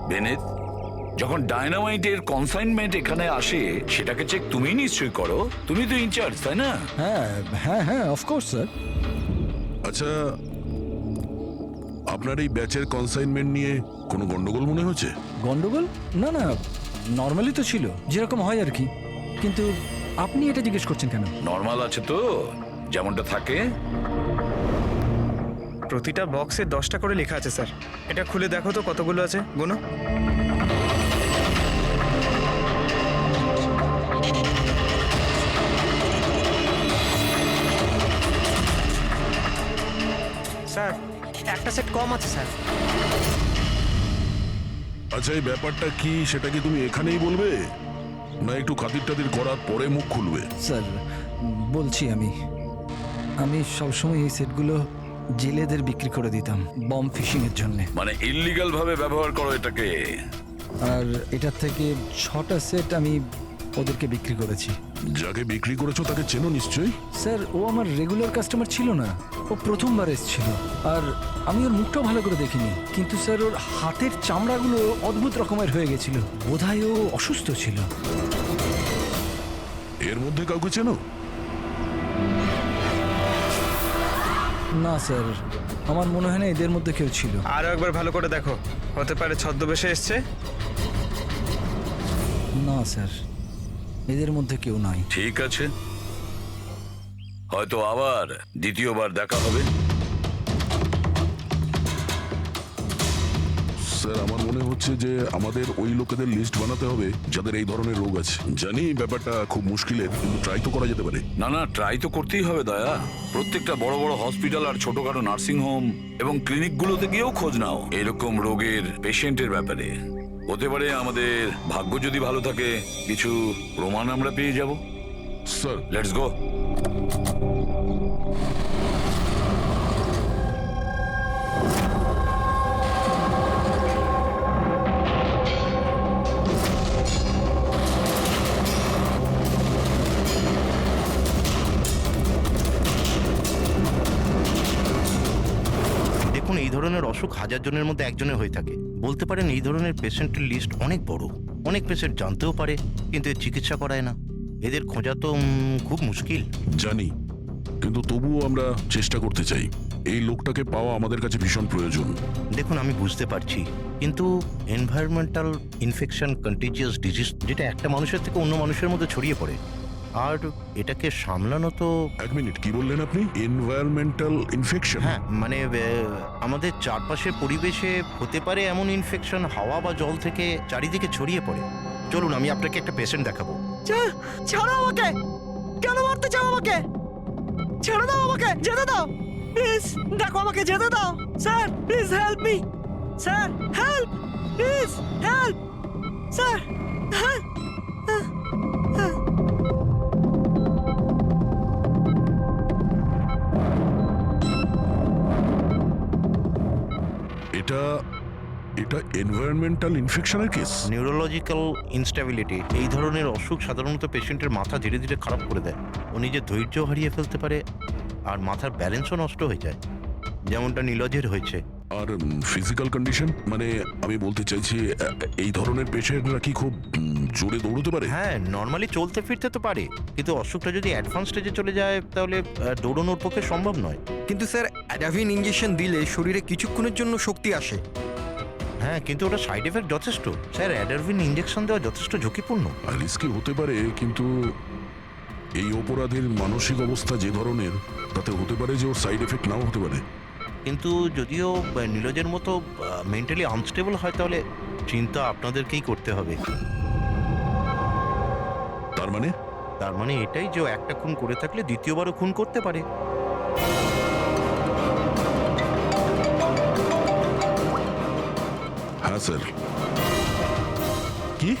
Bennett, যখন ডায়নামাইটের consignment এখানে আসে সেটাকে চেক তুমি নিশ্চয়ই করো, তুমি তো ইনচার্জ, তাই না? হ্যাঁ হ্যাঁ হ্যাঁ, অফকোর্স স্যার। আচ্ছা, আপনার এই ব্যাচের কনসাইনমেন্ট নিয়ে কোনো গন্ডগোল মনে হচ্ছে? গন্ডগোল? না না, নর্মালি তো ছিল, যেরকম হয় আর কি। কিন্তু আপনি এটা জিজ্ঞেস করছেন কেন? নর্মাল আছে তো, যেমনটা থাকে। প্রতিটা বক্সে 10টা করে লেখা আছে স্যার। এটা খুলে দেখো তো কতগুলো আছে, গোনো। স্যার একটা সেট কম আছে স্যার। আচ্ছা, এই ব্যাপারটা কি সেটা কি তুমি এখানেই বলবে, না একটু খাতির টাতির করার পরে মুখ খুলবে? স্যার বলছি, আমি সবসময় এই সেটগুলো জেলেদের বিক্রি করে দিতাম বম ফিশিং এর জন্য। মানে ইল্লিগাল ভাবে ব্যবহার করো এটাকে। আর এটার থেকে 6টা সেট আমি ওদেরকে বিক্রি করেছি। যাকে বিক্রি করেছো তাকে চেনো নিশ্চয়ই? স্যার ও আমার রেগুলার কাস্টমার ছিল না, ও প্রথমবার এসেছিল। আর আমি ওর মুখটাও ভালো করে দেখিনি, কিন্তু স্যার ওর হাতের চামড়াগুলো অদ্ভুত রকমের হয়ে গেছিল। বোধহয় ও অসুস্থ ছিল। এর মধ্যে কাউকে চেনো? না স্যার, আমার মনে হয় না এদের মধ্যে কেউ ছিল। আরও একবার ভালো করে দেখো, হতে পারে ছদ্মবেশে এসছে। না স্যার, এদের মধ্যে কেউ নাই। ঠিক আছে, হয়তো আবার দ্বিতীয়বার দেখা হবে। স্যার, আমার মনে হচ্ছে যে আমাদের ওই লোকেদের লিস্ট বানাতে হবে যাদের এই ধরনের রোগ আছে। জানি ব্যাপারটা খুব মুশকিলের, কিন্তু ট্রাই তো করা যেতে পারে। না না, ট্রাই তো করতেই হবে দয়া। প্রত্যেকটা বড় বড় হসপিটাল আর ছোটখাটো নার্সিং হোম এবং ক্লিনিকগুলোতে গিয়েও খোঁজ নাও এরকম রোগের পেশেন্টের ব্যাপারে। হতে পারে আমাদের ভাগ্য যদি ভালো থাকে কিছু প্রমাণ আমরা পেয়ে যাব। Sir, let's go. দেখুন, এই ধরনের অসুখ হাজার জনের মধ্যে একজনের হয়ে থাকে। বলতে পারেন এই ধরনের পেশেন্টের লিস্ট অনেক বড়। অনেক পেশেন্ট জানতেও পারে কিন্তু এর চিকিৎসা করায় না। এদের খোঁজা তো খুব মুশকিল। জানি, কিন্তু তবুও আমরা চেষ্টা করতে চাই। এই লোকটাকে পাওয়া আমাদের কাছে ভীষণ প্রয়োজন। দেখুন, আমি বুঝতে পারছি, কিন্তু এনভায়রনমেন্টাল ইনফেকশন কন্টিজিয়াস ডিজিজ, যেটা একটা মানুষের থেকে অন্য মানুষের মধ্যে ছড়িয়ে পড়ে, আর এটাকে সামলানো তো। এক মিনিট, কি বললেন আপনি? Environmental infection? হ্যাঁ, মানে আমাদের চারপাশের পরিবেশে হতে পারে এমন ইনফেকশন হাওয়া বা জল থেকে চারিদিকে ছড়িয়ে পড়ে। চলুন, আমি আপনাকে একটা পেশেন্ট দেখাবো। ছাড়ো আমাকে! কেন মারতে চাও আমাকে? ছেড়ে দাও আমাকে, যেতে দাও প্লিজ। দেখো, আমাকে যেতে দাও sir, please help me sir, help please, help sir, help. এটা এটা এনভায়রনমেন্টাল ইনফেকশনের কেস। নিউরোলজিক্যাল ইনস্টেবিলিটি, এই ধরনের অসুখ সাধারণত পেশেন্টের মাথা ধীরে ধীরে খারাপ করে দেয়। ও নিজের ধৈর্য হারিয়ে ফেলতে পারে আর মাথার ব্যালেন্সও নষ্ট হয়ে যায়, যেমনটা নীলজের হয়েছে। আর ফিজিক্যাল কন্ডিশন, মানে আমি বলতে চাইছি এই ধরনের পেশেন্টরা কি খুব জোরে দৌড়তে পারে? হ্যাঁ, নর্মালি চলতে ফিরতে তো পারে, কিন্তু অসুখটা যদি অ্যাডভান্স স্টেজে চলে যায় তাহলে দৌড়ানোর পক্ষে সম্ভব নয়। কিন্তু স্যার, অ্যাডাভিন ইঞ্জেকশন দিলে শরীরে কিছুক্ষণের জন্য শক্তি আসে। হ্যাঁ, কিন্তু ওটা সাইড এফেক্ট যথেষ্ট। স্যার, অ্যাডারভিন ইঞ্জেকশন দেওয়া যথেষ্ট ঝুঁকিপূর্ণ। রিস্কি হতে পারে, কিন্তু এই অপরাধের মানসিক অবস্থা যে ধরনের, তাতে হতে পারে যে ওর সাইড এফেক্ট নাও হতে পারে। কিন্তু যদিও নীলজের মতো মেন্টালি আনস্টেবল হয়, তাহলে চিন্তা আপনাদেরকেই করতে হবে। তার মানে এটাই যে ও একটা খুন করে থাকলে দ্বিতীয়বারও খুন করতে পারে। হ্যাঁ স্যার। কি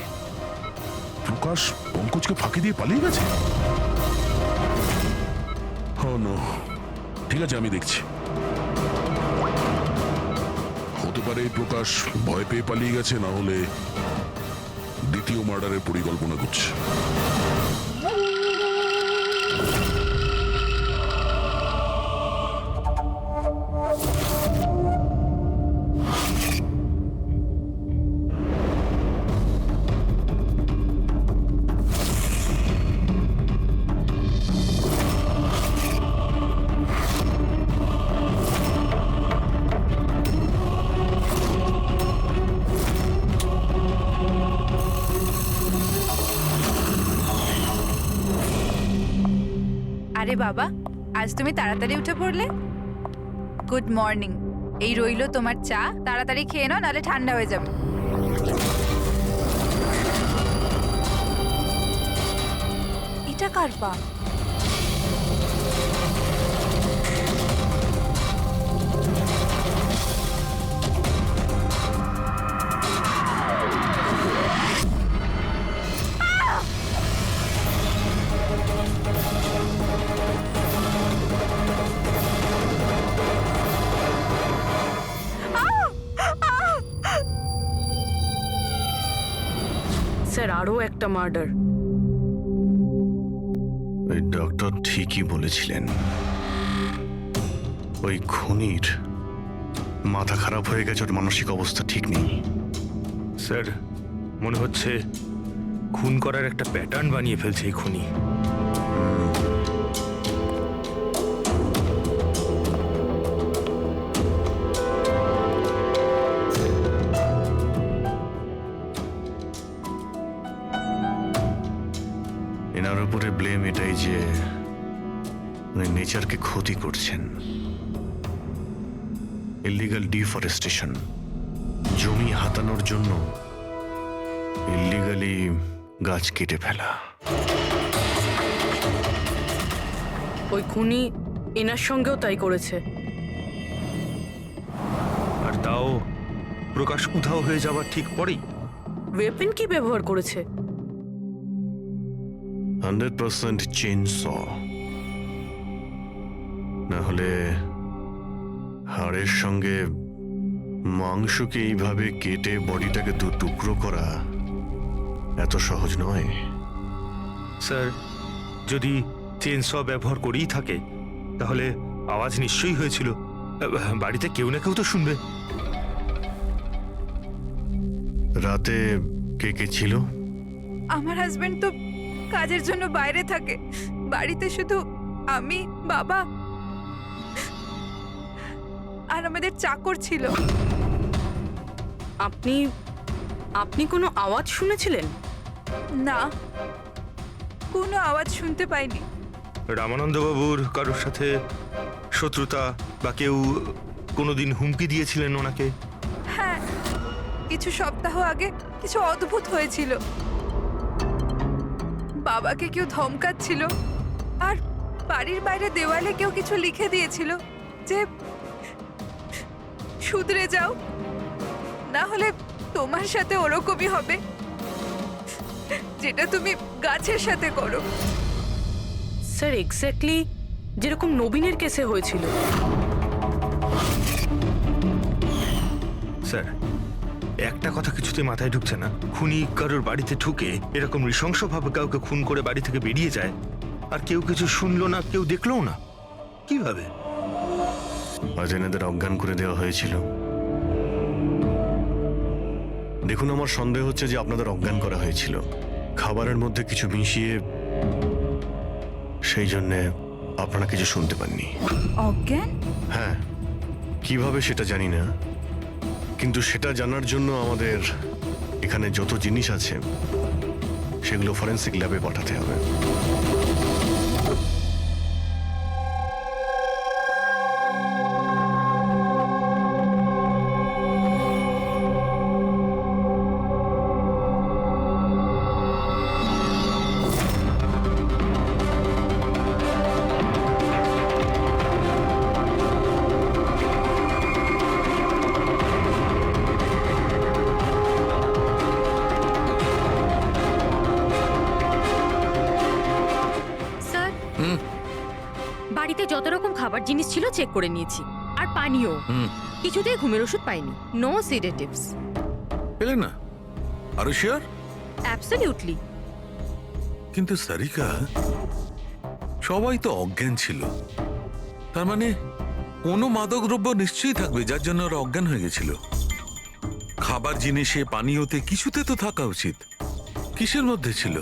প্রকাশ পঙ্কজকে ফাঁকি দিয়ে পালিয়ে গেছে? ও নো, ঠিক আছে, আমি দেখছি। হতে পারে প্রকাশ ভয় পেয়ে পালিয়ে গেছে, না হলে দ্বিতীয় মার্ডারের পরিকল্পনা করছে। আরে বাবা, আজ তুমি তাড়াতাড়ি উঠে পড়লে। Good morning. এই রইলো তোমার চা, তাড়াতাড়ি খেয়ে নাও, নাহলে ঠান্ডা হয়ে যাবে। এটা কার পা? স্যার আরও একটা মার্ডার। ওই ডক্টর ঠিকই বলেছিলেন, ওই খুনির মাথা খারাপ হয়ে গেছে, ওর মানসিক অবস্থা ঠিক নেই। স্যার, মনে হচ্ছে খুন করার একটা প্যাটার্ন বানিয়ে ফেলছে এই খুনি। এনার উপরে ব্লেম এটাই যে উনি নেচারকে ক্ষতি করছেন। ইলিগাল ডিফরেস্টেশন, জমি হাতানোর জন্য ইলিগালি গাছ কেটে ফেলা। ওই খুনি এনার সঙ্গেও তাই করেছে। আর তাও প্রকাশ উধাও হয়ে যাওয়ার ঠিক পরেই। ওয়েপেন কি ব্যবহার করেছে? 100% চেইন স, না হলে হাড়ের সঙ্গে মাংসকে এইভাবে কেটে বডিটাকে দু টুকরো করা এত সহজ নয়। স্যার, যদি চেনস ব্যবহার করেই থাকে তাহলে আওয়াজ নিশ্চয়ই হয়েছিল। বাড়িতে কেউ না কেউ তো শুনবে। রাতে কে কে ছিল? আমার হাজবেন্ড তো কাজের জন্য বাইরে থাকে, বাড়িতে শুধু আমি, বাবা আর আমাদের চাকর ছিল। আপনি আপনি কোনো আওয়াজ শুনেছিলেন? না, কোনো আওয়াজ শুনতে পাইনি। রামানন্দবাবুর কারোর সাথে শত্রুতা বা কেউ কোনোদিন হুমকি দিয়েছিলেন ওনাকে? হ্যাঁ, কিছু সপ্তাহ আগে কিছু অদ্ভুত হয়েছিল। বাবাকে কেউ ধমকাচ্ছিল, আর বাড়ির বাইরে দেওয়ালে কেউ কিছু লিখে দিয়েছিল যে শুধরে যাও, না হলে তোমার সাথে ওরকমই হবে যেটা তুমি গাছের সাথে করো। স্যার এক্স্যাক্টলি যেরকম নবীনের কেসে হয়েছিল। স্যার, একটা কথা কিছুতে মাথায় ঢুকছে না। খুনি কারোর বাড়িতে ঢুকে এরকম নৃশংসভাবে কাউকে খুন করে বাড়ি থেকে বেরিয়ে যায়, আর কেউ কিছু শুনলো না, কেউ দেখলোও না। কিভাবে? আজ এনাদের অজ্ঞান করে দেওয়া হয়েছিল। দেখুন, আমার সন্দেহ হচ্ছে যে আপনাদের অজ্ঞান করা হয়েছিল খাবারের মধ্যে কিছু মিশিয়ে, সেই জন্যে আপনারা কিছু শুনতে পাননি। অজ্ঞান? হ্যাঁ, কিভাবে সেটা জানি না, কিন্তু সেটা জানার জন্য আমাদের এখানে যত জিনিস আছে সেগুলো ফরেন্সিক ল্যাবে পাঠাতে হবে। বাড়িতে যত রকম খাবার জিনিস ছিল চেক করে নিয়েছি, আর পানিও। কিছুতেই ঘুমের ওষুধ পাইনি। No sedatives. পেলে না? আরো শিওর? অ্যাবসলিউটলি। কিন্তু সারিকা, সবাই তো অজ্ঞান ছিল, তার মানে কোনো মাদক দ্রব্য নিশ্চয়ই থাকবে যার জন্য ওরা অজ্ঞান হয়ে গেছিল। খাবার জিনিসে, পানীয়তে, কিছুতে তো থাকা উচিত। কিসের মধ্যে ছিল?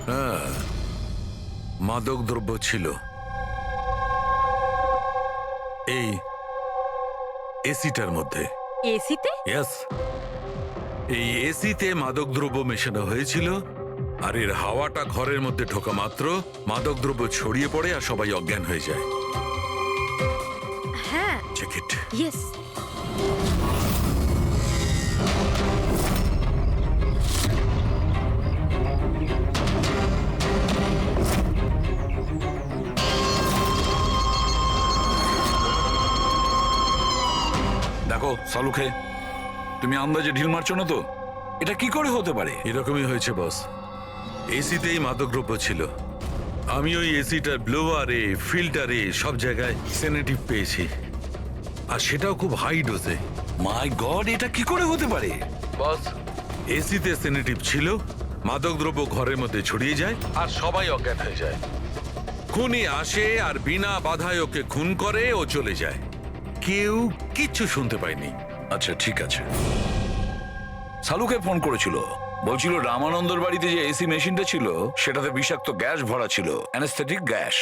হ্যাঁ, মাদক দ্রব্য ছিল। এই এসিটার মধ্যে। এসিতে? ইয়েস। এই এসিতে মাদকদ্রব্য মেশানো হয়েছিল, আর এর হাওয়াটা ঘরের মধ্যে ঢোকা মাত্র মাদকদ্রব্য ছড়িয়ে পড়ে আর সবাই অজ্ঞান হয়ে যায়। হ্যাঁ, চেক ইট। ইয়েস। দেখো সালুখে, তুমি আন্দাজে ঢিল মারছো না তো? এটা কি করে হতে পারে? এরকমই হয়েছে বস। এসিতেই মাদকদ্রব্য ছিল। আমি ওই এসিটার ব্লোয়ারে, ফিল্টারে সব জায়গায় সেনেটিভ পেয়েছি, আর সেটাও খুব হাই ডোজে। মাই গড, এটা কি করে হতে পারে? বস, এসিতে সেনেটিভ ছিল, মাদকদ্রব্য ঘরের মধ্যে ছড়িয়ে যায় আর সবাই অজ্ঞান হয়ে যায়। খুনি আসে আর বিনা বাধায় ওকে খুন করে, ও চলে যায়। কেউ কিচ্ছু শুনতে পায়নি। আচ্ছা ঠিক আছে। সালুকে ফোন করেছিল, বলছিল রামানন্দর বাড়িতে যে এসি মেশিনটা ছিল সেটাতে বিষাক্ত গ্যাস ভরা ছিল, অ্যানেস্থেটিক গ্যাস।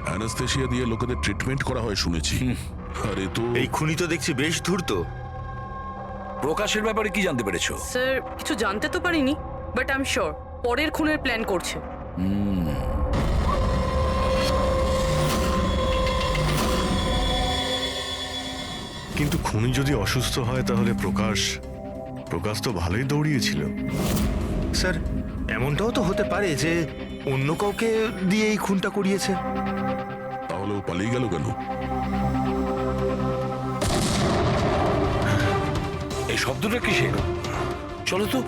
অ্যানাস্থেশিয়া দিয়ে লোকেদের ট্রিটমেন্ট করা হয় শুনেছি। আরে তো এই খুনি তো দেখছি বেশ ধূর্ত। প্রকাশের ব্যাপারে কি জানতে পেরেছো? স্যার কিছু জানতে তো পারিনি, বাট আই এম শিওর পরের খুনের প্ল্যান করছে। কিন্তু খুনি যদি অসুস্থ হয় তাহলে প্রকাশ তো ভালোই দৌড়িয়েছিল। স্যার এমনটাও তো হতে পারে যে অন্য কাউকে দিয়ে এই খুনটা করিয়েছে। তাহলে ও পালিয়ে গেল কেন? এই শব্দটা কিসের? চলো তো।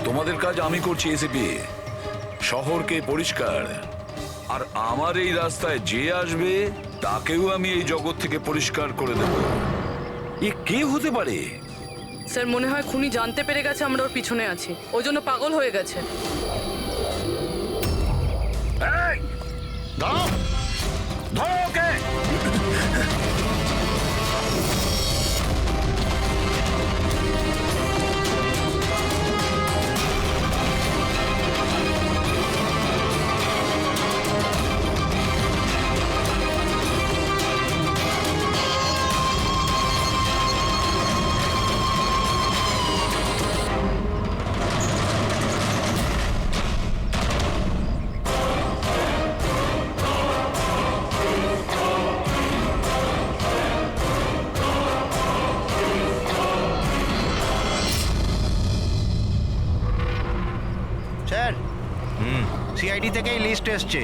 তোমাদের কাজ আমি করছি এসিপি, শহরকে পরিষ্কার, আর আমার এই রাস্তায় যে আসবে তাকেও আমি এই জগৎ থেকে পরিষ্কার করে দেব। এ কে হতে পারে? স্যার মনে হয় খুনি জানতে পেরে গেছে আমরা ওর পিছনে আছি, ওই জন্য পাগল হয়ে গেছে। এই, দাঁড়াও, ধরো ওকে। স্যার, সিআইডি থেকেই লিস্ট এসছে।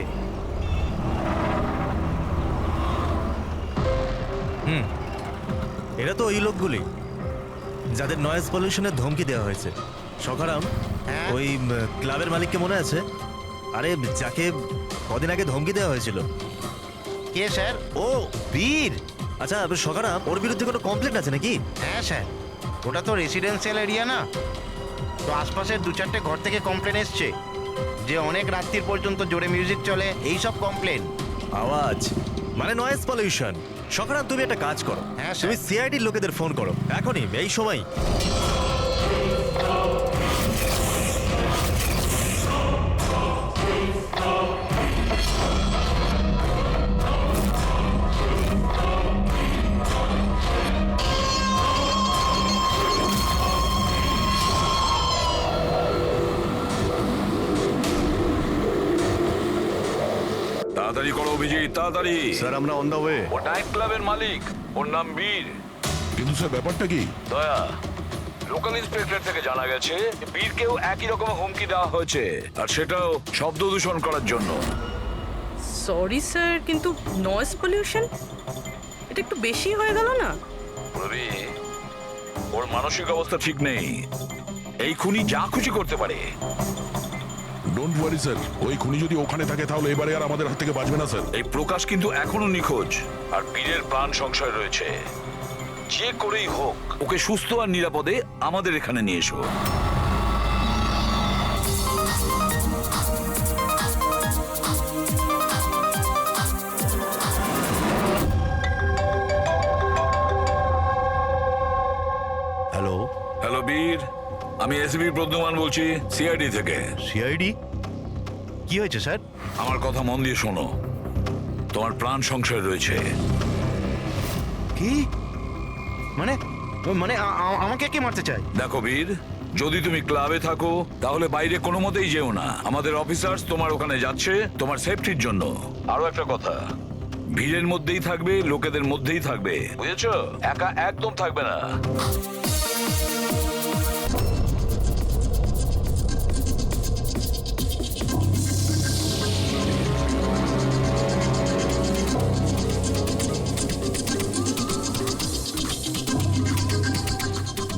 এরা তো ওই লোকগুলি যাদের নয়েজ পলিউশনের ধমকি দেওয়া হয়েছে। সখারাম, ওই ক্লাবের মালিককে মনে আছে? আরে যাকে কদিন আগে ধমকি দেওয়া হয়েছিল। কে স্যার? ও বীর। আচ্ছা সখারাম, ওর বিরুদ্ধে কোনো কমপ্লেন আছে নাকি? হ্যাঁ স্যার, ওটা তো রেসিডেন্সিয়াল এরিয়া না, তো আশপাশের 2-4টে ঘর থেকে কমপ্লেন এসছে যে অনেক রাত্রির পর্যন্ত জোরে মিউজিক চলে, এই সব কমপ্লেন। আওয়াজ মানে নয়েজ পলিউশন। সখারাম, তুমি একটা কাজ করো, হ্যাঁ তুমি সিআইডির লোকেদের ফোন করো এখনই, এই সময়। তাড়াতাড়ি করো অভিজিৎ, তাড়াতাড়ি। স্যার আমরা অন দ্য ওয়ে। ও নাইট ক্লাবের মালিক, ওর নাম বীর। কিন্তু স্যার ব্যাপারটা কি? দয়া, লোকাল ইন্সপেক্টর থেকে জানা গেছে বীরকেও একই রকম হুমকি দেওয়া হয়েছে, আর সেটাও শব্দ দূষণ করার জন্য। সরি স্যার, কিন্তু নয়েজ পলিউশন এটা একটু বেশি হয়ে গেল না? রবি, ওর মানসিক অবস্থা ঠিক নেই, এই খুনি যা খুশি করতে পারে। ডোন্ট ওয়ারি স্যার, ওই খুনি যদি ওখানে থাকে তাহলে এবারে আর আমাদের হাত থেকে বাঁচবে না স্যার। এই প্রকাশ কিন্তু এখনো নিখোঁজ, আর বীরের প্রাণ সংশয় রয়েছে। যে করেই হোক ওকে সুস্থ আর নিরাপদে আমাদের এখানে নিয়ে এসো। হ্যালো বীর, আমি এসবি প্রদ্যুমান বলছি, সিআইডি থেকে। সিআইডি? কি হয়েছে স্যার? আমার কথা মন দিয়ে শোনো, তোমার প্রাণ সংশয় রয়েছে। কি মানে? মানে আমাকে কে মারতে চায়? দেখো বীর, যদি তুমি ক্লাবে থাকো তাহলে বাইরে কোনো মতেই যেও না। আমাদের অফিসার্স তোমার ওখানে যাচ্ছে তোমার সেফটির জন্য। আরো একটা কথা, ভিড়ের মধ্যেই থাকবে, লোকেদের মধ্যেই থাকবে, বুঝেছো? একা একদম থাকবে না।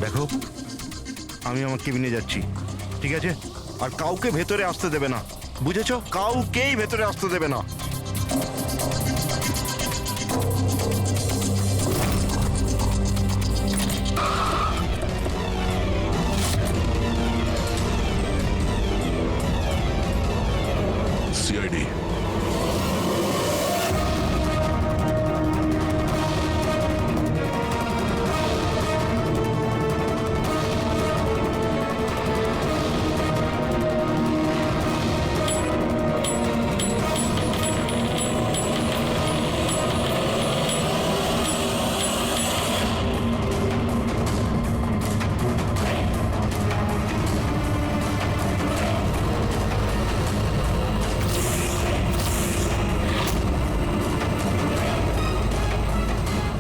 দেখো, আমি আমার কেবিনে যাচ্ছি, ঠিক আছে? আর কাউকে ভেতরে আসতে দেবে না, বুঝেছো? কাউকেই ভেতরে আসতে দেবে না। সিআইডি।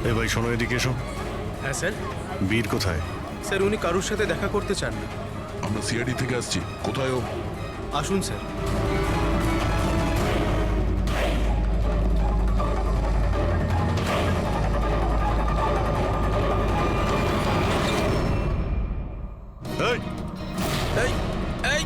এ ভাই শোনো, এদিকে এসো। হ্যাঁ স্যার। বীর কোথায়? স্যার উনি কারুর সাথে দেখা করতে চান না। আমরা সিআইডি থেকে আসছি। কোথায় ও? আসুন স্যার। এই এই এই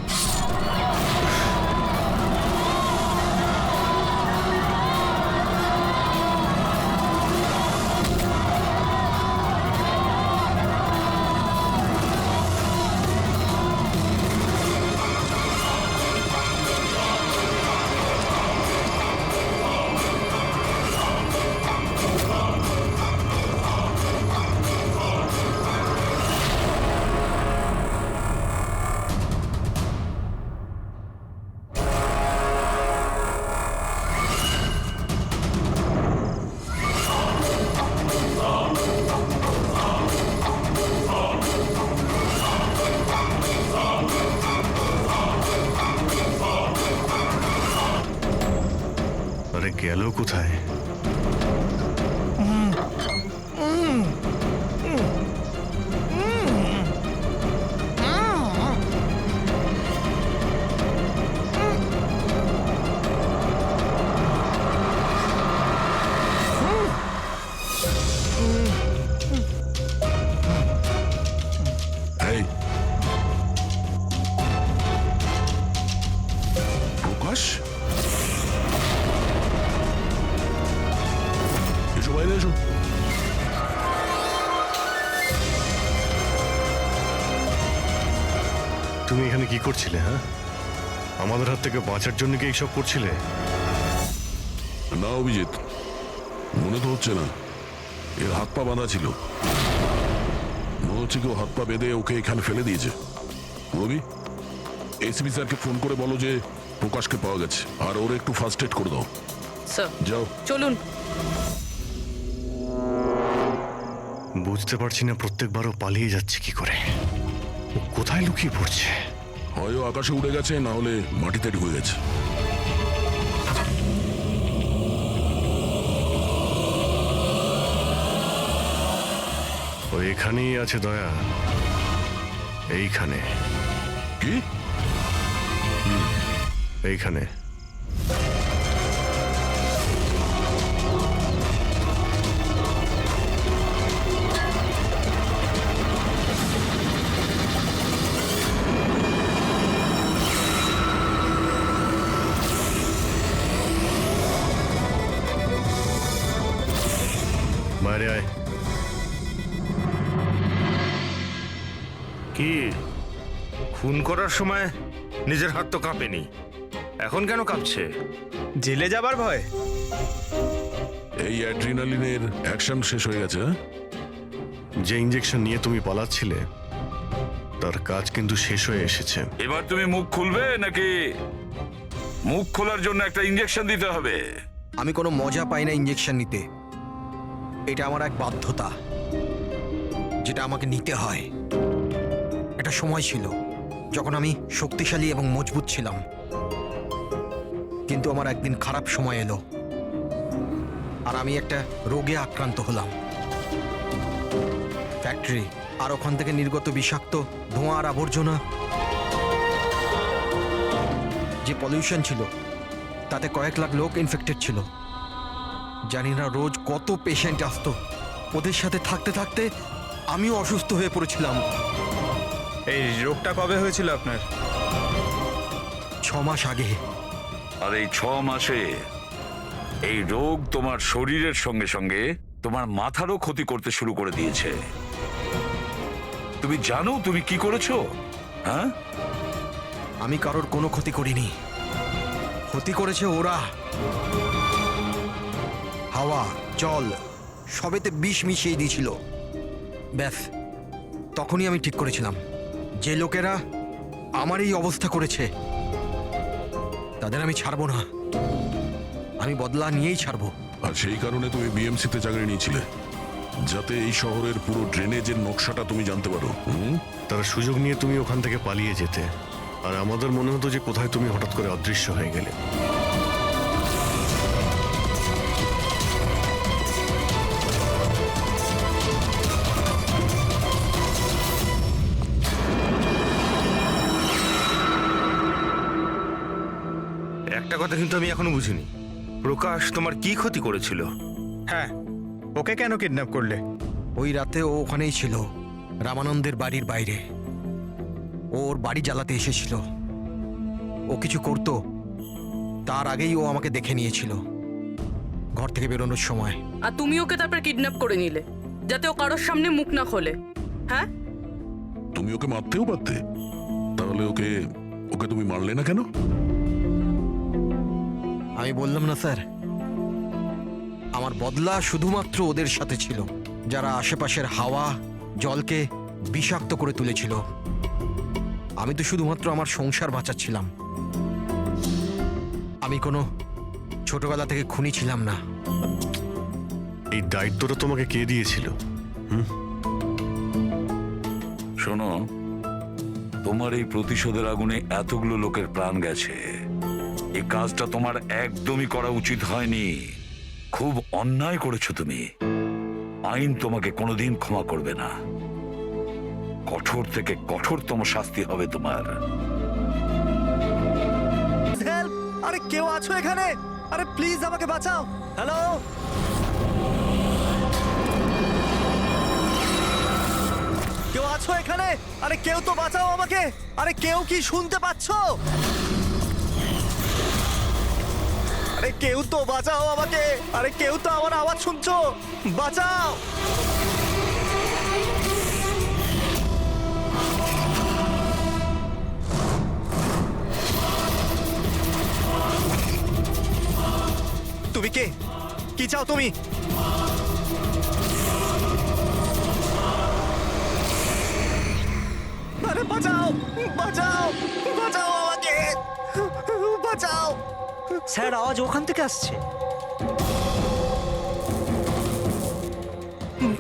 আরে গেল কোথায়? এই প্রকাশ, এসো বাইরে এসো। তুমি এখানে কি করছিলে? হ্যাঁ, আমাদের হাত থেকে বাঁচার জন্য কি এইসব করছিলে? না অভিজিৎ, মনে তো হচ্ছে না। এর হাত পা বাঁধা ছিল, মনে হচ্ছে কেউ হাত পা বেঁধে ওকে এখানে ফেলে দিয়েছে। রবি, এসপি স্যারকে ফোন করে বলো যে প্রকাশকে পাওয়া গেছে, আর ওর একটু ফার্স্ট এড করে দাও। স্যার যাও। চলুন। বুঝতে পারছি না প্রত্যেকবারও পালিয়ে যাচ্ছে কি করে। ও কোথায় লুকিয়ে পড়ছে? হয় ও আকাশে উড়ে গেছে, না হলে মাটিতে ঢুকে গেছে। ও এখানেই আছে দয়া, এইখানে। কি? এইখানে। বাইরে আয়। কি খুন করার সময় নিজের হাত তো কাঁপেনি, এখন কেন কাঁপছে? জেলে যাবার ভয়? এই অ্যাড্রিনালিনের অ্যাকশন শেষ হয়ে গেছে। যে ইঞ্জেকশন নিয়ে তুমি পালাচ্ছিলে তার কাজ কিন্তু শেষ হয়ে এসেছে। এবার তুমি মুখ খুলবে নাকি মুখ খোলার জন্য একটা ইঞ্জেকশন দিতে হবে? আমি কোনো মজা পাই না ইঞ্জেকশন নিতে। এটা আমার এক বাধ্যতা, যেটা আমাকে নিতে হয়। একটা সময় ছিল যখন আমি শক্তিশালী এবং মজবুত ছিলাম, কিন্তু আমার একদিন খারাপ সময় এলো আর আমি একটা রোগে আক্রান্ত হলাম। ফ্যাক্টরি আর ওখান থেকে নির্গত বিষাক্ত ধোঁয়া আর আবর্জনা, যে পলিউশন ছিল তাতে কয়েক লাখ লোক ইনফেক্টেড ছিল। জানি না রোজ কত পেশেন্ট আসতো। ওদের সাথে থাকতে থাকতে আমিও অসুস্থ হয়ে পড়েছিলাম। এই রোগটা কবে হয়েছিল আপনার? 6 মাস আগে। আর এই 6 মাসে এই রোগ তোমার শরীরের সঙ্গে সঙ্গে তোমার মাথারও ক্ষতি করতে শুরু করে দিয়েছে। তুমি জানো তুমি কি করেছো? হ্যাঁ, আমি কারোর কোনো ক্ষতি করিনি, ক্ষতি করেছে ওরা। হাওয়া, জল সবেতে বিষ মিশিয়ে দিয়েছিল। ব্যাস, তখনই আমি ঠিক করেছিলাম যে লোকেরা আমার এই অবস্থা করেছে তাদের আমি ছাড়বো না। আমি বদলা নিয়েই ছাড়বো। আর সেই কারণে তুমি বিএমসিতে চাকরি নিয়েছিলে, যাতে এই শহরের পুরো ড্রেনেজের নকশাটা তুমি জানতে পারো। তারা সুযোগ নিয়ে তুমি ওখান থেকে পালিয়ে যেতে, আর আমাদের মনে হতো যে কোথায় তুমি হঠাৎ করে অদৃশ্য হয়ে গেলে। একটা কথা কিন্তু আমি এখনো বুঝিনি, প্রকাশ তোমার কি ক্ষতি করেছিল? হ্যাঁ, ওকে কেন কিডন্যাপ করলে? ওই রাতে ও ওখানেই ছিল, রামানন্দের বাড়ির বাইরে। ওর বাড়ি জ্বালাতে এসেছিল। ও কিছু করতো তার আগেই ও আমাকে দেখে নিয়েছিল ঘর থেকে বেরোনোর সময়। আর তুমি ওকে তারপর কিডন্যাপ করে নিলে যাতে ও কারোর সামনে মুখ না খোলে। হ্যাঁ, তুমি ওকে মারতেও পারতে, তাহলে ওকে ওকে তুমি মারলে না কেন? আমি বললাম না স্যার, আমার বদলা শুধুমাত্র ওদের সাথে ছিল, যারা আশেপাশের হাওয়া জলকে বিষাক্ত করে তুলেছিল। আমি তো শুধুমাত্র আমার সংসার বাঁচাচ্ছিলাম। আমি কোনো ছোটবেলা থেকে খুনি ছিলাম না। এই দায়িত্বটা তোমাকে কে দিয়েছিল? শোনো, তোমার এই প্রতিশোধের আগুনে এতগুলো লোকের প্রাণ গেছে। এই কাজটা তোমার একদমই করা উচিত হয়নি। খুব অন্যায় করেছো তুমি। আইন তোমাকে কোনোদিন ক্ষমা করবে না। কঠোর থেকে কঠোরতম শাস্তি হবে তোমার। আরে কেউ আছো এখানে? আরে প্লিজ আমাকে বাঁচাও। হ্যালো, কেউ আছো এখানে? আরে কেউ তো বাঁচাও আমাকে। আরে কেউ কি শুনতে পাচ্ছো? আরে কেউ তো বাঁচাও আমাকে। আরে কেউ তো আমার আওয়াজ শুনছো? বাঁচাও। তুমি কে? কি চাও তুমি? আরে বাঁচাও, বাঁচাও, বাঁচাও আমাকে, বাঁচাও। স্যার, আওয়াজ ওখান থেকে আসছে।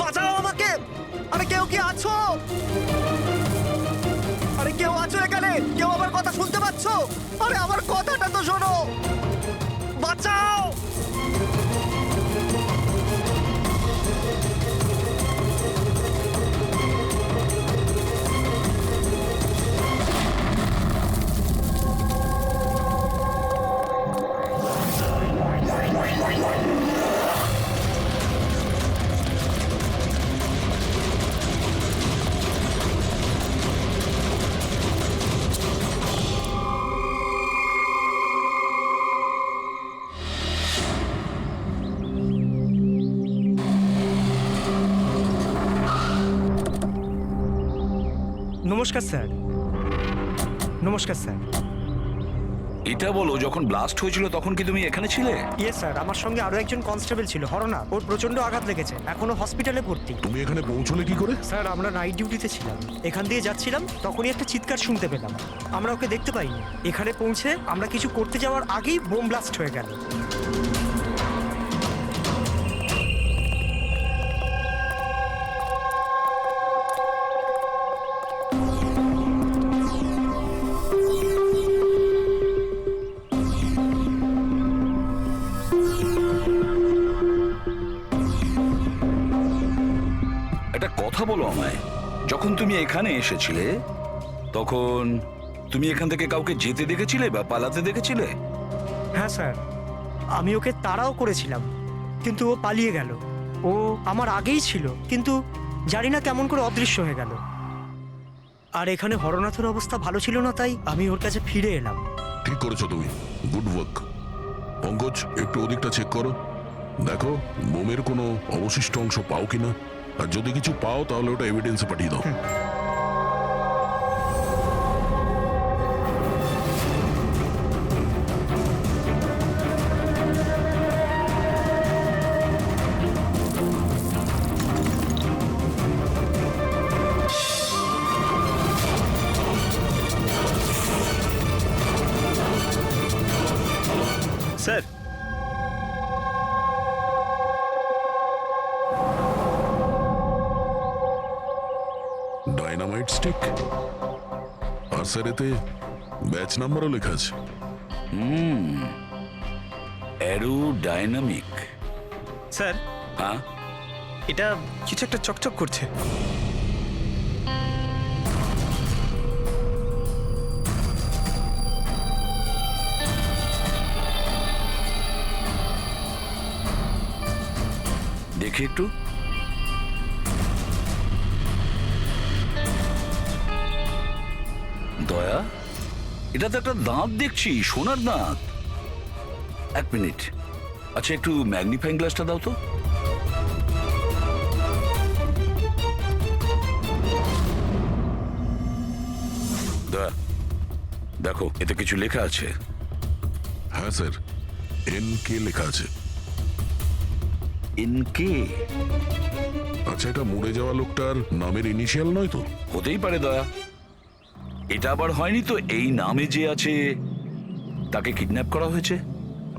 বাঁচাও আমাকে। আরে কেউ কি আছো? আরে কেউ আছো এখানে? কেউ আমার কথা শুনতে পাচ্ছো? আরে আমার কথাটা তো শোনো। বাঁচাও। নমস্কার স্যার। নমস্কার স্যার। এটা বলো, যখন ব্লাস্ট হয়েছিল তখন কি তুমি এখানে ছিলে? ইয়েস স্যার, আমার সঙ্গে আরো একজন কনস্টেবল ছিল, হরনা। ওর প্রচন্ড আঘাত লেগেছে, এখনো হসপিটালে ভর্তি। তুমি এখানে পৌঁছলে কি করে? স্যার আমরা নাইট ডিউটিতে ছিলাম, এখান দিয়ে যাচ্ছিলাম, তখনই একটা চিৎকার শুনতে পেলাম। আমরা ওকে দেখতে পাইনি। এখানে পৌঁছে আমরা কিছু করতে যাওয়ার আগেই বোম ব্লাস্ট হয়ে গেল। একটা কথা বলো আমায়, যখন তুমি এখানে এসেছিলে তখন তুমি এখান থেকে কাউকে যেতে দেখেছিলে বা পালাতে দেখেছিলে? হ্যাঁ স্যার, আমি ওকে তাড়াও করেছিলাম, কিন্তু ও পালিয়ে গেল। ও আমার আগেই ছিল, কিন্তু জানি না কেমন করে অদৃশ্য হয়ে গেল। আর এখানে হরনাথের অবস্থা ভালো ছিল না, তাই আমি ওর কাছে ফিরে এলাম। ঠিক করেছো তুমি, গুড ওয়ার্ক। পঙ্কজ, একটু ওদিকটা চেক করো, দেখো বোমের কোনো অবশিষ্ট অংশ পাও কিনা, আর যদি কিছু পাও তাহলে ওটা এভিডেন্সে পাঠিয়ে দাও। স্যার, ডাইনামাইট স্টিক, আর স্যার এতে ব্যাচ নাম্বারও লেখা আছে। Arrow dynamic. স্যার হ্যাঁ, এটা কিছু একটা চকচক করছে। দেখি একটু। দয়া, এটা তো একটা দাঁত দেখছি, সোনার দাঁত। এক মিনিট, আচ্ছা একটু ম্যাগনিফাইং গ্লাসটা দাও তো। দয়া, দেখো এতে কিছু লেখা আছে। হ্যাঁ স্যার, NK লেখা আছে। NK? আচ্ছা, এটা মরে যাওয়া লোকটার নামের ইনিশিয়াল নয় তো? হতেই পারে দয়া। এটা আবার হয়নি তো এই নামে যে আছে তাকে কিডন্যাপ করা হয়েছে?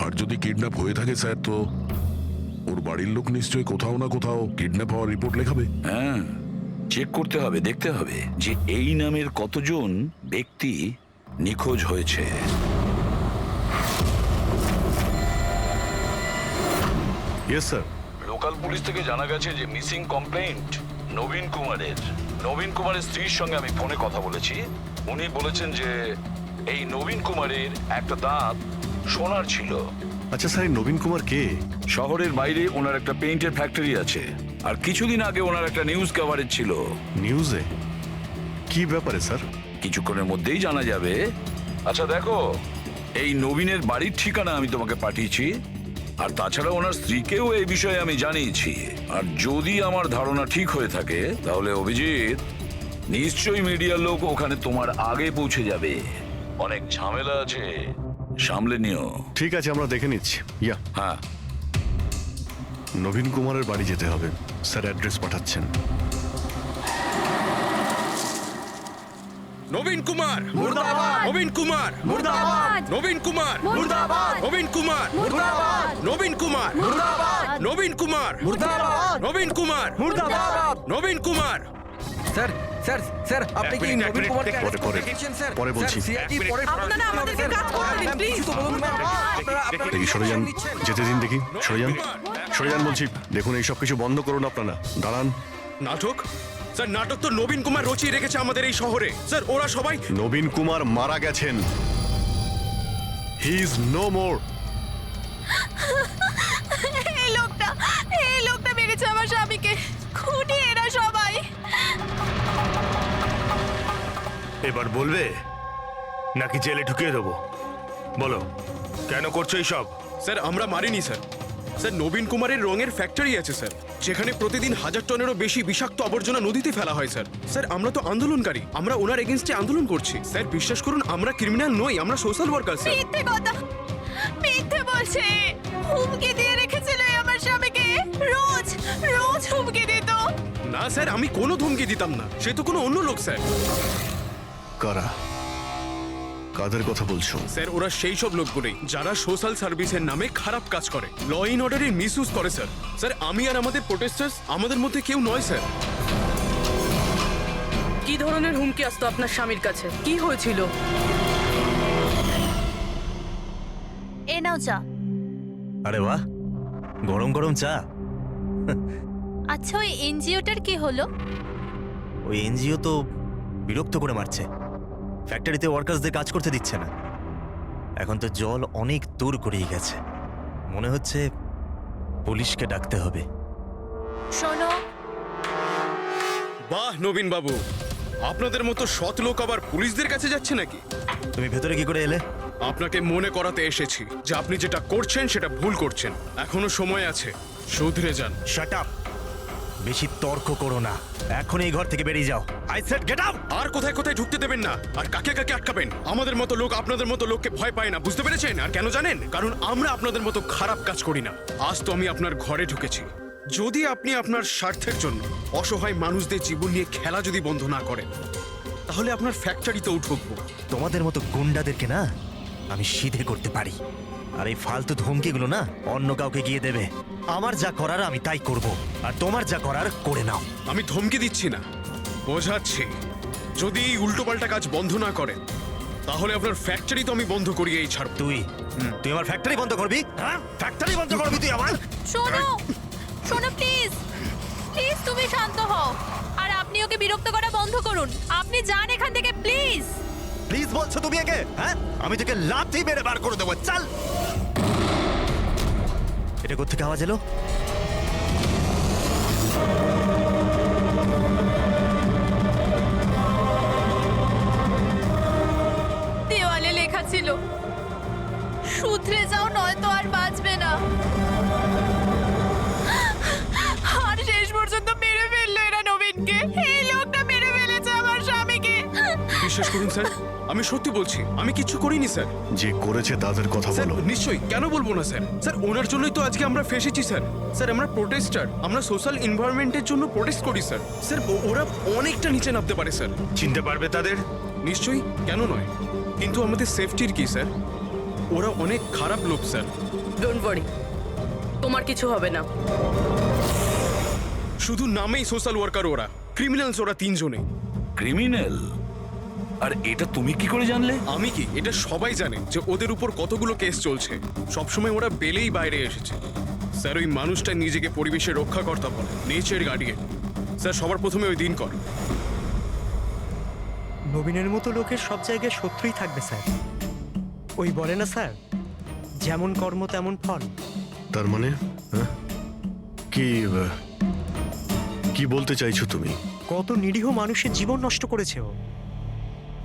আর যদি কিডন্যাপ হয়ে থাকে স্যার, তো ওর বাড়ির লোক নিশ্চয়ই কোথাও না কোথাও কিডন্যাপ হওয়ার রিপোর্ট লেখাবে। হ্যাঁ, চেক করতে হবে, দেখতে হবে যে এই নামের কতজন ব্যক্তি নিখোঁজ হয়েছে। Yes sir. লোকাল পুলিশ থেকে জানা গেছে যে মিসিং কমপ্লেন্ট নবীন কুমারের। নবীন কুমারের স্ত্রীর সঙ্গে আমি ফোনে কথা বলেছি। উনি বলেছেন যে এই নবীন কুমারের একটা দাঁত সোনার ছিল। আচ্ছা স্যার, এই নবীন কুমার কে? শহরের বাইরে ওনার একটা পেইন্টের ফ্যাক্টরি আছে, আর কিছুদিন আগে ওনার একটা নিউজ কভারেজ ছিল। নিউজে? কি ব্যাপারে স্যার? কিছুক্ষণের মধ্যেই জানা যাবে। আচ্ছা দেখো, এই নবীনের বাড়ির ঠিকানা আমি তোমাকে পাঠিয়েছি, আর তাছাড়া ওনার স্ত্রীকেও এই বিষয়ে আমি জানিয়েছি। আর যদি আমার ধারণা ঠিক হয়ে থাকে তাহলে অভিজিৎ, নিশ্চয়ই মিডিয়ার লোক ওখানে তোমার আগে পৌঁছে যাবে। অনেক ঝামেলা আছে, সামলে নিও। ঠিক আছে, আমরা দেখে নিচ্ছি। ইয়া, হ্যাঁ। নবীন কুমারের বাড়ি যেতে হবে। স্যার অ্যাড্রেস পাঠাচ্ছেন। নবীন কুমার মুর্দাবাদ! নবীন কুমার মুর্দাবাদ! নবীন কুমার মুর্দাবাদ! নবীন কুমার মুর্দাবাদ! নবীন কুমার মুর্দাবাদ! নবীন কুমার মুর্দাবাদ! নবীন কুমার মুর্দাবাদ! নবীন কুমার। স্যার স্যার স্যার, আপনি কি এক নবীন মিনিট, কুমারকে পরে, arrest পরে, করতে দেখেছেন, স্যার? পরে বলছি। স্যার, CID পরে আপনারা আমাদেরকে কাজ করতে দিন, ম্যাম, please। কিছু তো বলুন, ম্যাম। আপনারা দেখি, সরে যান, নিচ্ছেন। যেতে দিন দেখি। সরে যান, সরে যান বলছি। দেখুন, এই সব কিছু বন্ধ করুন আপনারা। দাঁড়ান। নাটক? স্যার, নাটক তো নবীন কুমার রচিয়ে রেখেছে আমাদের এই শহরে। স্যার, ওরা সবাই নবীন কুমার মারা গেছেন। He is no more. এই লোকটা মেরেছে আমার স্বামীকে। খুনি এরা সবাই। এবার বলবে নাকি জেলে ঢুকিয়ে দেবো? বলো, কেন করছো এইসব? স্যার আমরা মারিনি স্যার। স্যার নবীন কুমারের রঙের ফ্যাক্টরি আছে স্যার। যেখানে প্রতিদিন 1000 টনেরও বেশি বিষাক্ত আবর্জনা নদীতে ফেলা হয় স্যার। স্যার আমরা তো আন্দোলনকারী, আমরা ওনার এগেইনস্টে আন্দোলন করছি স্যার। বিশ্বাস করুন আমরা ক্রিমিনাল নই, আমরা সোশ্যাল ওয়ার্কার স্যার। মিথ্যে কথা, মিথ্যে বলছে। হুমকি দিয়ে রেখেছিল আমার স্বামীকে, রোজ রোজ হুমকি দিত। না স্যার, আমি কোনো ধমকি দিতাম না, সে তো কোনো অন্য লোক স্যার। কারা? কাদের কথা বলছো? স্যার ওরা সেই সব লোকগুলোই যারা সোশ্যাল সার্ভিসের নামে খারাপ কাজ করে, ল ইন অর্ডারের মিসইউজ করে স্যার। স্যার আমি আর আমাদের প্রোটেস্টার্স আমাদের মধ্যে কেউ নয় স্যার। কি ধরনের হুমকি আসতো আপনার স্বামীর কাছে? কি হয়েছিল? এ নাও চা। আরে বাহ, গরম গরম চা। আচ্ছা, ওই এনজিওটার কি হলো? ওই এনজিও তো বিরক্ত করে মারছে, ফ্যাক্টরিতে ওয়ার্কার্সদের কাজ করতে দিচ্ছে না। এখন তো জল অনেক দূর গড়িয়ে গেছে, মনে হচ্ছে পুলিশকে ডাকতে হবে। শোনো, বাহ নবীন বাবু, আপনাদের মতো সৎ লোক আবার পুলিশদের কাছে যাচ্ছে নাকি? তুমি ভেতরে কি করে এলে? আপনাকে মনে করাতে এসেছি যে আপনি যেটা করছেন সেটা ভুল করছেন। এখনো সময় আছে, শুধরে যান। শাট আপ, বেশি তর্ক করো না, এখন এই ঘর থেকে বেরিয়ে যাও। I said get out. আর কোথায় কোথায় ঢুকতে দেবেন না, আর কাকে কাকে আটকাবেন? আমাদের মতো লোক আপনাদের মতো লোককে ভয় পায় না, বুঝতে পেরেছেন? আর কেন জানেন? কারণ আমরা আপনাদের মতো খারাপ কাজ করি না। আজ তো আমি আপনার ঘরে ঢুকেছি। যদি আপনি আপনার স্বার্থের জন্য অসহায় মানুষদের জীবন নিয়ে খেলা যদি বন্ধ না করেন, তাহলে আপনার ফ্যাক্টরিতেও ঢুকবো। তোমাদের মতো গুন্ডাদেরকে না আমি সিধে করতে পারি, আর এই ফালতু ধমকিগুলো না অন্য কাউকে গিয়ে দেবে। আমার যা করার আমি তাই করব, আর তোমার যা করার করে নাও। আমি ধমকি দিচ্ছি না, বোঝাচ্ছি। যদি এই উল্টোপাল্টা কাজ বন্ধ না করেন, তাহলে আপনার ফ্যাক্টরি তো আমি বন্ধ করিয়েই ছাড়ব। তুই আমার ফ্যাক্টরি বন্ধ করবি? হ্যাঁ, ফ্যাক্টরি বন্ধ করবি তুই আমার? শোনো শোনো, প্লিজ প্লিজ তুমি শান্ত হও, আর আপনি ওকে বিরক্ত করা বন্ধ করুন। আপনি যান এখান থেকে, প্লিজ। প্লিজ বলছো তুমি একে? হ্যাঁ, আমি তোকে লাথি মেরে বার করে দেবো। চল। এটা কোত্থেকে আওয়াজ এলো? দেওয়ালে লেখা ছিল, শুধরে যাও নয়তো আর বাঁচবে না। আর শেষ পর্যন্ত মেরে ফেললো এরা নবীনকে। এই লোকটা মেরে ফেলেছে আমার স্বামীকে। বিশ্বাস করুন স্যার, আমি সত্যি বলছি, আমি কিচ্ছু করিনি স্যার। যে করেছে তাদের কথা স্যার বলো। নিশ্চয়ই, কেন বলবো না স্যার। স্যার ওনার জন্যই তো আজকে আমরা ফেসেছি স্যার। স্যার আমরা প্রোটেস্টার, আমরা সোশ্যাল এনভায়রনমেন্টের জন্য প্রোটেস্ট করি স্যার। স্যার ওরা অনেকটা নিচে নামতে পারে স্যার। চিনতে পারবে তাদের? নিশ্চয়ই, কেন নয়, কিন্তু আমাদের সেফটির কি স্যার? ওরা অনেক খারাপ লোক স্যার। ডোন্ট ওয়ারি, তোমার কিছু হবে না। শুধু নামেই সোশ্যাল ওয়ার্কার, ওরা ক্রিমিনালস, ওরা তিনজনে। ক্রিমিনাল? আর এটা তুমি কি করে জানলে? আমি কি, এটা সবাই জানে যে ওদের উপর কতগুলো কেস চলছে। সবসময় ওরা বেলেই বাইরে এসেছে স্যার। ওই মানুষটা নিজেকে পরিবেশের রক্ষাকর্তা বলে, নেচার গার্ডিয়ান। স্যার সবার প্রথমে ওই দিন কর। নবীনের মতো লোকের সব জায়গায় শত্রুই থাকবে স্যার। ওই বলে না স্যার, যেমন কর্ম তেমন ফল। তার মানে হ্যাঁ? কি বলতে চাইছো তুমি? কত নিরীহ মানুষের জীবন নষ্ট করেছে ও।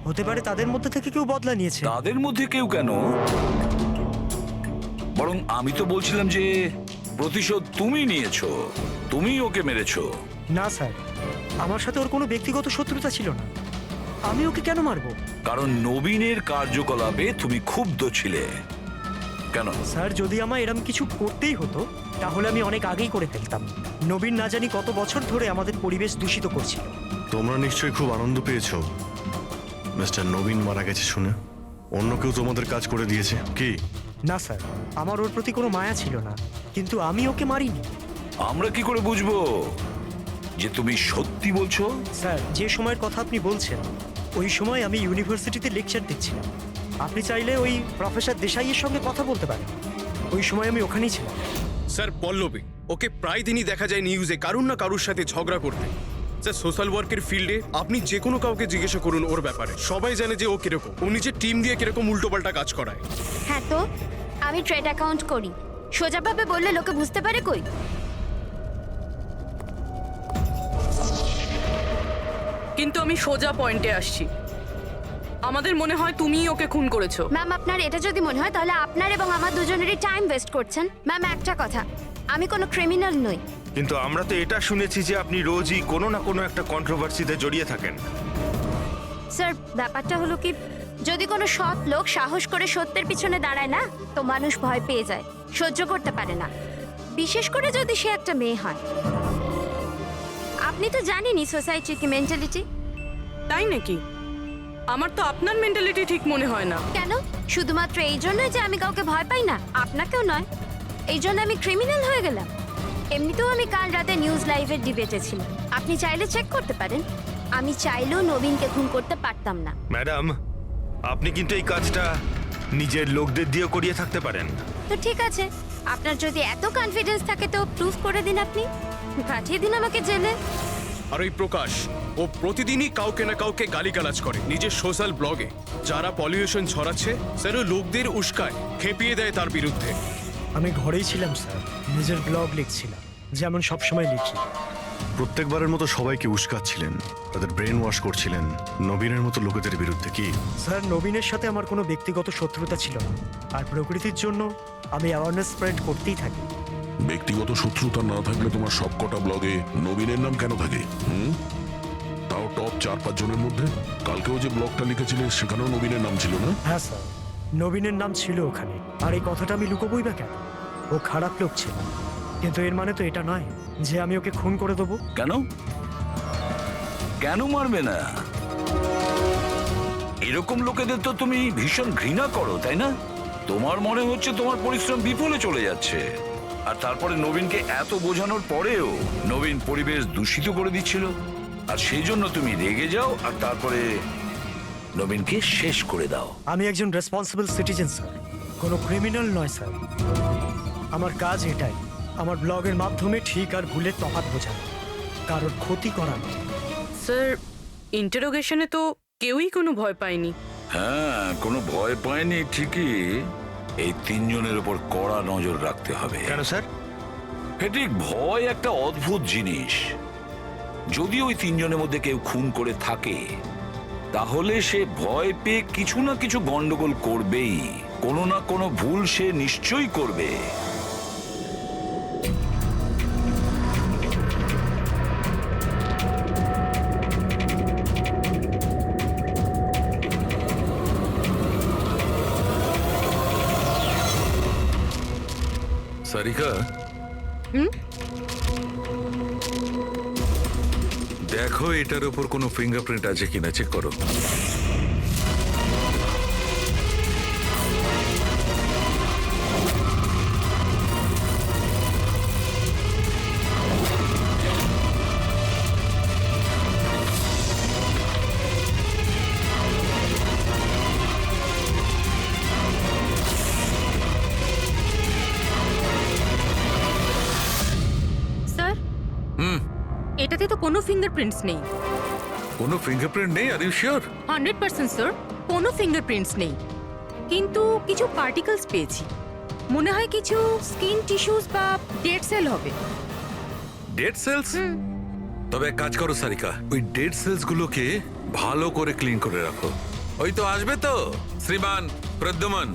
হতে পারে তাদের মধ্যে থেকে কেউ বদলা নিয়েছে। তাদের মধ্যে কেউ কেন? বরং আমি তো বলছিলাম যে প্রতিশোধ তুমি নিয়েছো, তুমি ওকে মেরেছো। না স্যার, আমার সাথে ওর কোনো ব্যক্তিগত শত্রুতা ছিল না। আমি ওকে কেন মারবো? কারণ নবীনের কার্যকলাপে তুমি ক্ষুব্ধ ছিলে। কেন? স্যার যদি আমায় এরম কিছু করতেই হতো, তাহলে আমি অনেক আগেই করে ফেলতাম। নবীন না জানি কত বছর ধরে আমাদের পরিবেশ দূষিত করছিল। তোমরা নিশ্চয়ই খুব আনন্দ পেয়েছো মিস্টার নবীন মারা গেছে শুনে। অন্য কেউ তোমাদের কাজ করে দিয়েছে কি? না স্যার, আমার ওর প্রতি কোনো মায়া ছিল না, কিন্তু আমি ওকে মারিনি। আমরা কি করে বুঝবো যে তুমি সত্যি বলছো? স্যার যে সময়ের কথা আপনি বলছেন, ওই সময় আমি ইউনিভার্সিটিতে লেকচার দিচ্ছিলাম। আপনি চাইলে ওই প্রফেসর দেশাইয়ের সঙ্গে কথা বলতে পারেন। ওই সময় আমি ওখানেই ছিলাম। স্যার পল্লবী, ওকে প্রায় দিনই দেখা যায় নিউজে কারুর না কারুর সাথে ঝগড়া করতে। স্যার সোশ্যাল ওয়ার্কের ফিল্ডে আপনি যে কোনো কাউকে জিজ্ঞাসা করুন ওর ব্যাপারে, সবাই জানে যে ও কিরকম, ও নিজের টিম দিয়ে কিরকম উল্টোপাল্টা কাজ করায়। হ্যাঁ তো আমি ট্রেড অ্যাকাউন্ট করি, সোজাভাবে বললে লোকে বুঝতে পারে কই। কিন্তু আমি সোজা পয়েন্টে আসছি। আমাদের মনে হয় তুমিই ওকে খুন করেছো। ম্যাম আপনার এটা যদি মনে হয়, তাহলে আপনার এবং আমার দুজনেরই টাইম ওয়েস্ট করছেন। ম্যাম একটা কথা, আমি কোনো ক্রিমিনাল নই, কিন্তু আমরা তো এটা শুনেছি যে আপনি রোজই কোনো না কোনো একটা কন্ট্রোভার্সিতে জড়িয়ে থাকেন। স্যার ব্যাপারটা হলো কি, যদি কোনো সৎ লোক সাহস করে সত্যের পিছনে দাঁড়ায় না, তো মানুষ ভয় পেয়ে যায়, সহ্য করতে পারে না, বিশেষ করে যদি সে একটা মেয়ে হয়। আপনি তো জানেনই সোসাইটির কি মেন্টালিটি। তাই নাকি? আমার তো আপনার মেন্টালিটি ঠিক মনে হয় না। কেন? শুধুমাত্র এই জন্যই যে আমি কাউকে ভয় পাই না? আপনাকেও নয়। এই জন্য আমি ক্রিমিনাল হয়ে গেলাম? এমনিতেও আমি কাল রাতে নিউজ লাইভের ডিবেটে ছিলাম, আপনি চাইলে চেক করতে পারেন। আমি চাইলেও নবীনকে খুন করতে পারতাম না। ম্যাডাম, আপনি কিন্তু এই কাজটা নিজের লোকদের দিয়েও করিয়ে থাকতে পারেন। তো ঠিক আছে, আপনার যদি এত কনফিডেন্স থাকে তো প্রুফ করে দিন, আপনি পাঠিয়ে দিন আমাকে জেলে। আর ওই প্রকাশ, ও প্রতিদিনই কাউকে না কাউকে গালিগালাজ করে নিজের সোশ্যাল ব্লগে। যারা পলিউশন ছড়াচ্ছে স্যার, ও লোকদের উস্কায়, খেপিয়ে দেয় তার বিরুদ্ধে। আমি ঘরেই ছিলাম স্যার, নিজের ব্লগ লিখছিলাম, যেমন সবসময় লিখি। প্রত্যেকবারের মতো সবাইকে উস্কাচ্ছিলেন, তাদের ব্রেন ওয়াশ করছিলেন নবীনের মতো লোকেদের বিরুদ্ধে। কি স্যার, নবীনের সাথে আমার কোনো ব্যক্তিগত শত্রুতা ছিল না, আর প্রকৃতির জন্য আমি অ্যাওয়ারনেস স্প্রেড করতেই থাকি। ব্যক্তিগত শত্রুতা না থাকলে তোমার সবকটা ব্লগে নবীনের নাম কেন থাকে? তাও টপ 4-5 জনের মধ্যে। কালকেও যে ব্লগটা লিখেছিলে সেখানেও নবীনের নাম ছিল না? হ্যাঁ স্যার, নবীনের নাম ছিল ওখানে। আর এই কথাটা আমি লুকোবই বা কেন? ও খারাপ লোক ছিল, কিন্তু এর মানে তো এটা নয় যে আমি ওকে খুন করে দেবো। কেন? কেন মারবে না? এরকম লোকেদের তো তুমি ভীষণ ঘৃণা করো, তাই না? তোমার মনে হচ্ছে তোমার পরিশ্রম বিফলে চলে যাচ্ছে, আর তারপরে নবীনকে এত বোঝানোর পরেও নবীন পরিবেশ দূষিত করে দিচ্ছিল, আর সেই জন্য তুমি রেগে যাও আর তারপরে নবীনকে শেষ করে দাও। আমি একজন রেসপন্সিবল সিটিজেন স্যার, কোনো ক্রিমিনাল নয় স্যার। আমার কাজ এটাই, আমার ব্লগের মাধ্যমে ঠিক আর ভুলের তফাৎ বোঝানো, কারোর ক্ষতি করা নয়। স্যার, ইন্টারোগেশনে তো কেউই কোনো ভয় পায়নি। হ্যাঁ, কোনো ভয় পায়নি ঠিকই, এই 3 জনের উপর কড়া নজর রাখতে হবে। কেন স্যার? ফেডরিক, ভয় একটা অদ্ভুত জিনিস। যদি ওই 3 জনের মধ্যে কেউ খুন করে থাকে, তাহলে সে ভয় পেয়ে কিছু না কিছু গন্ডগোল করবেই, কোনো না কোনো ভুল সে নিশ্চয়ই করবে। সারিকা, দেখো এটার উপর কোনো ফিঙ্গারপ্রিন্ট আছে কিনা চেক করো। স্যার, এটাতে তো কোনো ফিঙ্গারপ্রিন্টস নেই। কোনো ফিঙ্গারপ্রিন্ট নেই? Are you sure? 100% স্যার, কোনো ফিঙ্গারপ্রিন্টস নেই, কিন্তু কিছু পার্টিকলস পেয়েছি। মনে হয় কিছু স্কিন টিস্যুস বা ডেড সেল হবে। Dead cells? তবে এক কাজ করো সারিকা, ওই ডেড সেলস গুলোকে ভালো করে ক্লিন করে রাখো। ওই তো আসবে তো শ্রীমান প্রদ্যুমন,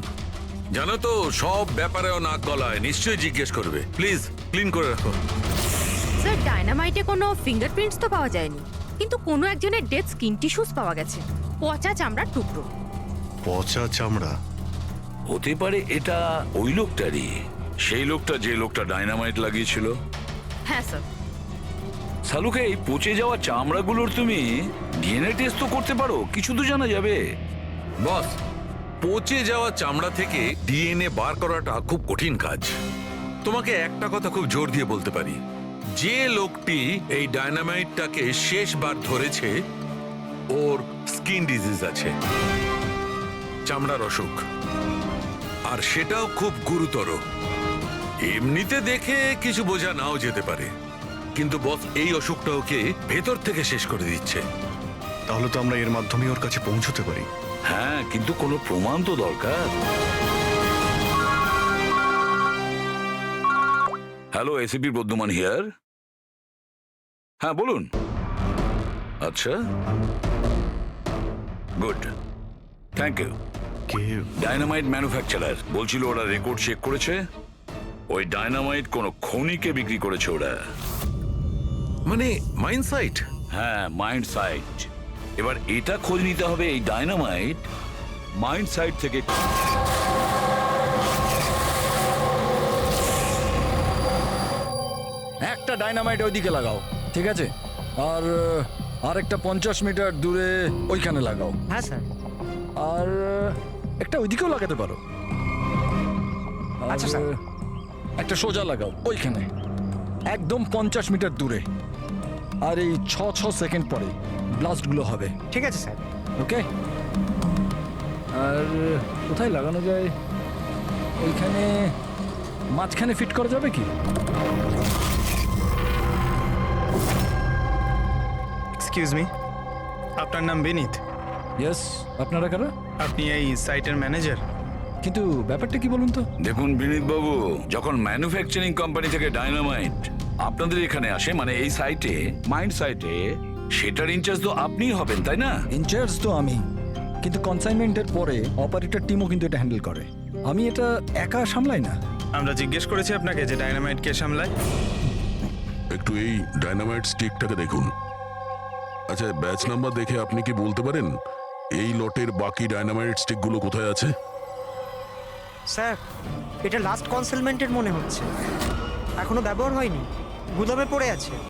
জানো তো সব ব্যাপারেও নাক গলায়, নিশ্চয়ই জিজ্ঞেস করবে। প্লিজ ক্লিন করে রাখো। স্যার, ডায়নামাইটে কোনো ফিঙ্গারপ্রিন্টস তো পাওয়া যায়নি, কিন্তু কোনো একজনের ডেড স্কিন টিস্যুস পাওয়া গেছে, পচা চামড়ার টুকরো। পচা চামড়া? হতে পারে এটা ওই লোকটারই, সেই লোকটা যে লোকটা ডাইনামাইট লাগিয়েছিল। হ্যাঁ স্যার। সালুকে, এই পচে যাওয়া চামড়াগুলোর তুমি ডিএনএ টেস্ট তো করতে পারো, কিছু তো জানা যাবে। বস, পচে যাওয়া চামড়া থেকে ডিএনএ বার করাটা খুব কঠিন কাজ। তোমাকে একটা কথা খুব জোর দিয়ে বলতে পারি, যে লোকটি এই ডায়নামাইটটাকে শেষবার ধরেছে ওর স্কিন ডিজিজ আছে, চামড়ার অসুখ, আর সেটাও খুব গুরুতর। এমনিতে দেখে কিছু বোঝা নাও যেতে পারে, কিন্তু বস এই অসুখটা ওকে ভেতর থেকে শেষ করে দিচ্ছে। তাহলে তো আমরা এর মাধ্যমে ওর কাছে পৌঁছতে পারি। হ্যাঁ, কিন্তু কোনো প্রমাণ তো দরকার। Hello, ACP Pradyuman here. হ্যাঁ বলুন। আচ্ছা, গুড, থ্যাংক ইউ। কে? ডায়নামাইট ম্যানুফ্যাকচারার বলছিল ওরা রেকর্ড চেক করেছে, ওই ডায়নামাইট কোনো খনিকে বিক্রি করেছে ওরা। মানে মাইন্ড সাইট? হ্যাঁ, মাইন্ড সাইট। এবার এটা খোঁজ নিতে হবে এই ডায়নামাইট মাইন্ড সাইট থেকে একটা ডাইনামাইট ওইদিকে লাগাও, ঠিক আছে? আর আরেকটা 50 মিটার দূরে ওইখানে লাগাও। হ্যাঁ স্যার। আর একটা ওইদিকেও লাগাতে পারো। আচ্ছা, স্যার। একটা সোজা লাগাও ওইখানে, একদম 50 মিটার দূরে। আর এই 6 সেকেন্ড পরে ব্লাস্টগুলো হবে। ঠিক আছে স্যার। ওকে। আর কোথায় লাগানো যায়? ওইখানে মাঝখানে ফিট করা যাবে কি? এক্সকিউজ মি, আপনার নাম বিনীত? ইয়েস। আপনারা কারা? আপনি এই সাইটের ম্যানেজার? কিন্তু ব্যাপারটা কি বলুন তো? দেখুন বিনীত বাবু, যখন ম্যানুফ্যাকচারিং কোম্পানি থেকে ডায়নামাইট আপনাদের এখানে আসে, মানে এই সাইটে, মাইন্ড সাইটে, সেটার ইনচার্জ তো আপনিই হবেন, তাই না? ইনচার্জ তো আমি, কিন্তু কনসাইনমেন্টের পরে অপারেটর টিমও কিন্তু এটা হ্যান্ডেল করে। আমি এটা একা সামলাই না। আমরা জিজ্ঞেস করেছি আপনাকে যে ডায়নামাইট কে সামলায়। একটু এই ডায়নামাইট স্টিকটাকে দেখুন। আচ্ছা, ব্যাচ নাম্বার দেখে আপনি কি বলতে পারেন এই লটের বাকি ডায়নামাইট স্টিকগুলো কোথায় আছে? স্যার, এটা লাস্ট কনসেলমেন্টের মনে হচ্ছে, এখনো ব্যবহার হয়নি, গুদামে পড়ে আছে।